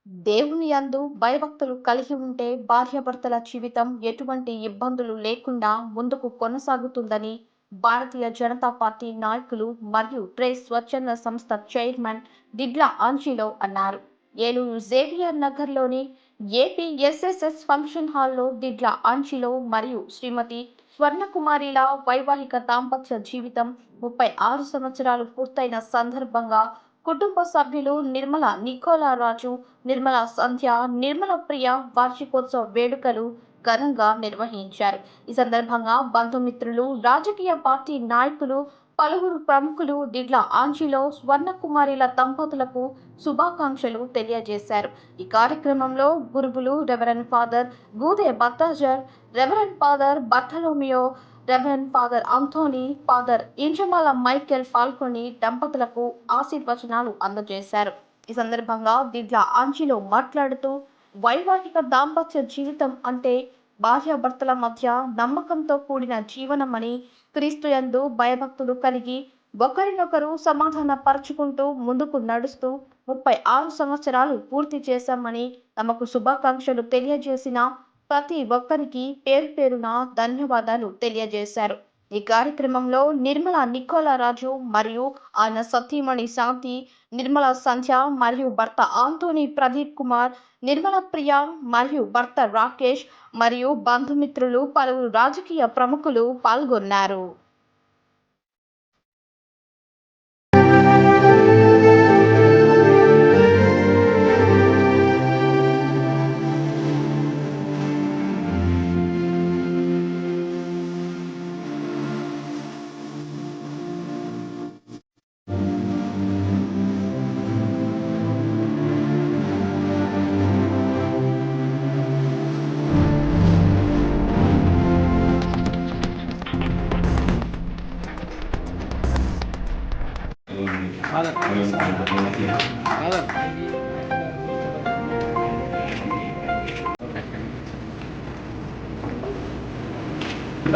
దేవుని యందు భయభక్తులు కలిగి ఉంటే భార్యాభర్తల జీవితం ఎటువంటి ఇబ్బందులు లేకుండా ముందుకు కొనసాగుతుందని భారతీయ జనతా పార్టీ నాయకులు మరియు ప్రెస్ స్వచ్ఛంద సంస్థ చైర్మన్ దిడ్ల ఆంజీలో అన్నారు. ఏలూరు జేవియర్ నగర్లోని ఏపీఎస్ఎస్ఎస్ ఫంక్షన్ హాల్లో దిడ్ల ఆంజీలో మరియు శ్రీమతి స్వర్ణకుమారిల వైవాహిక దాంపత్య జీవితం 36 సంవత్సరాలు పూర్తయిన సందర్భంగా కుటుంబ సభ్యులు నిర్మల నికోలరాజు, నిర్మల సంధ్య, నిర్మల ప్రియ వార్షికోత్సవ వేడుకలు ఘనంగా నిర్వహించారు. ఈ సందర్భంగా బంధుమిత్రులు, రాజకీయ పార్టీ నాయకులు, పలువురు ప్రముఖులు దిడ్ల ఆంజీలో స్వర్ణకుమారిల దంపతులకు శుభాకాంక్షలు తెలియజేశారు. ఈ కార్యక్రమంలో గురువులు reverend father Gude Baltazar, reverend father Bartolomeo, reverend father Anthony, father Injamala Michael పాల్గొని దంపతులకు ఆశీర్వచనాలు అందజేశారు. ఈ సందర్భంగా దిడ్ల ఆంజీలో మాట్లాడుతూ, వైవాహిక దాంపత్య జీవితం అంటే భార్యాభర్తల మధ్య నమ్మకంతో కూడిన జీవనమని, క్రీస్తుయందు భయభక్తులు కలిగి ఒకరినొకరు సమాధాన పరుచుకుంటూ ముందుకు నడుస్తూ 36 సంవత్సరాలు పూర్తి చేశామని తమకు శుభాకాంక్షలు తెలియజేసిన ప్రతి ఒక్కరికి పేరు పేరున ధన్యవాదాలు తెలియజేశారు. ఈ కార్యక్రమంలో నిర్మల నికోలరాజు మరియు ఆయన సతీమణి శాంతి, నిర్మల సంధ్య మరియు భర్త ఆంటోనీ ప్రదీప్ కుమార్, నిర్మల ప్రియ మరియు భర్త రాకేష్ మరియు బంధుమిత్రులు, పలువురు రాజకీయ ప్రముఖులు పాల్గొన్నారు.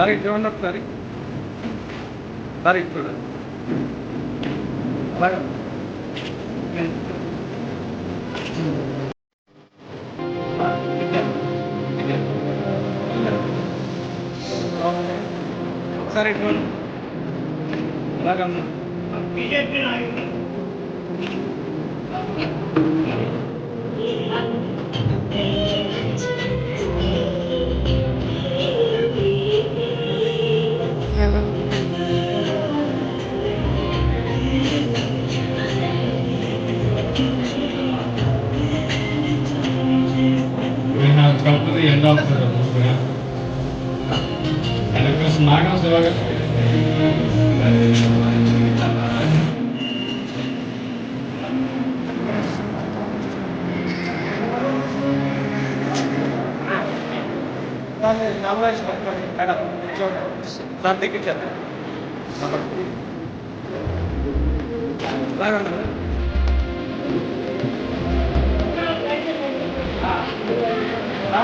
Dari join up dari. Dari itu. Baik. Dari itu. Lagam. BJP naik. We have come to the end of the program. And it was Naga Sivaga.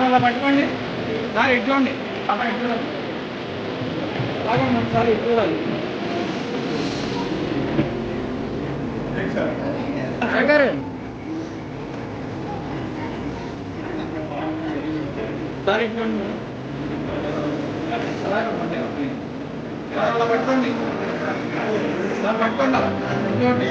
అలా పట్టుకోండి సార్ ఇటు చూడండి అలా ఇటు చూడండి లాగండి సార్ ఇటు చూడాలి సార్ ఇటు చూడండి అలా పట్టుకోండి సార్ పట్టుకోండి అలా చూడండి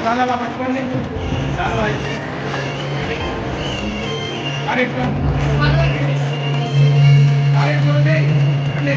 చాలా పట్టుకోండి చాలా అరే అరే చూడండి అండి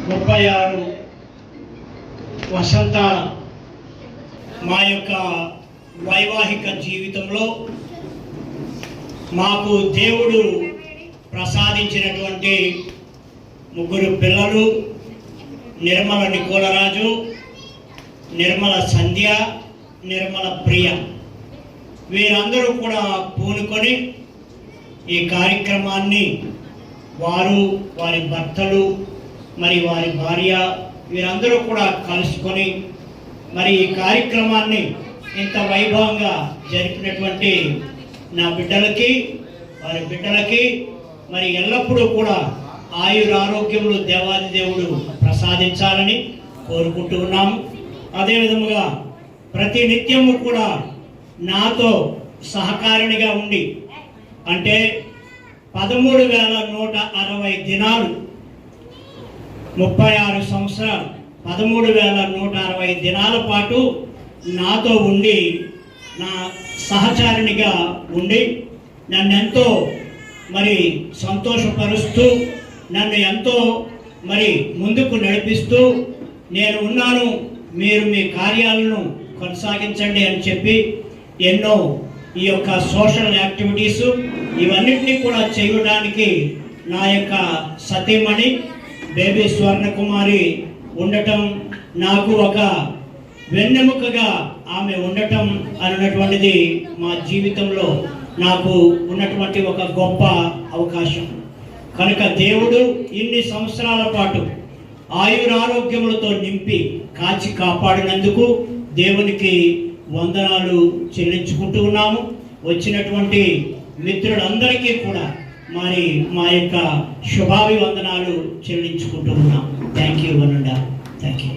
36 వసంతాల మా యొక్క వైవాహిక జీవితంలో మాకు దేవుడు ప్రసాదించినటువంటి 3 పిల్లలు, నిర్మల నికోలరాజు, నిర్మల సంధ్య, నిర్మల ప్రియ. వీరందరూ కూడా పూనుకొని ఈ కార్యక్రమాన్ని వారు, వారి భర్తలు, మరి వారి భార్య వీరందరూ కూడా కలుసుకొని మరి ఈ కార్యక్రమాన్ని ఇంత వైభవంగా జరిపినటువంటి నా బిడ్డలకి, వారి బిడ్డలకి మరి ఎల్లప్పుడూ కూడా ఆయురారోగ్యములు దేవాది దేవుడు ప్రసాదించాలని కోరుకుంటూ ఉన్నాము. అదేవిధముగా ప్రతి నిత్యము కూడా నాతో సహకారిణిగా ఉండి, అంటే 13,160 దినాలు, 36 సంవత్సరాలు, 13,160 దినాల పాటు నాతో ఉండి, నా సహచారిణిగా ఉండి నన్ను ఎంతో మరి సంతోషపరుస్తూ, నన్ను ఎంతో మరి ముందుకు నడిపిస్తూ, నేను ఉన్నాను, మీరు మీ కార్యాలను కొనసాగించండి అని చెప్పి ఎన్నో ఈ యొక్క సోషల్ యాక్టివిటీస్ ఇవన్నిటినీ కూడా చేయడానికి నా యొక్క సతీమణి బేబీ స్వర్ణకుమారి ఉండటం, నాకు ఒక వెన్నెముకగా ఆమె ఉండటం అన్నటువంటిది మా జీవితంలో నాకు ఉన్నటువంటి ఒక గొప్ప అవకాశం. కనుక దేవుడు ఇన్ని సంవత్సరాల పాటు ఆయురారోగ్యములతో నింపి కాచి కాపాడినందుకు దేవునికి వందనాలు చెల్లించుకుంటూ ఉన్నాము. వచ్చినటువంటి మిత్రులందరికీ కూడా మరి మా యొక్క శుభాభివందనాలు చెల్లించుకుంటూ ఉన్నాం. థ్యాంక్ యూ వనండా. Thank you.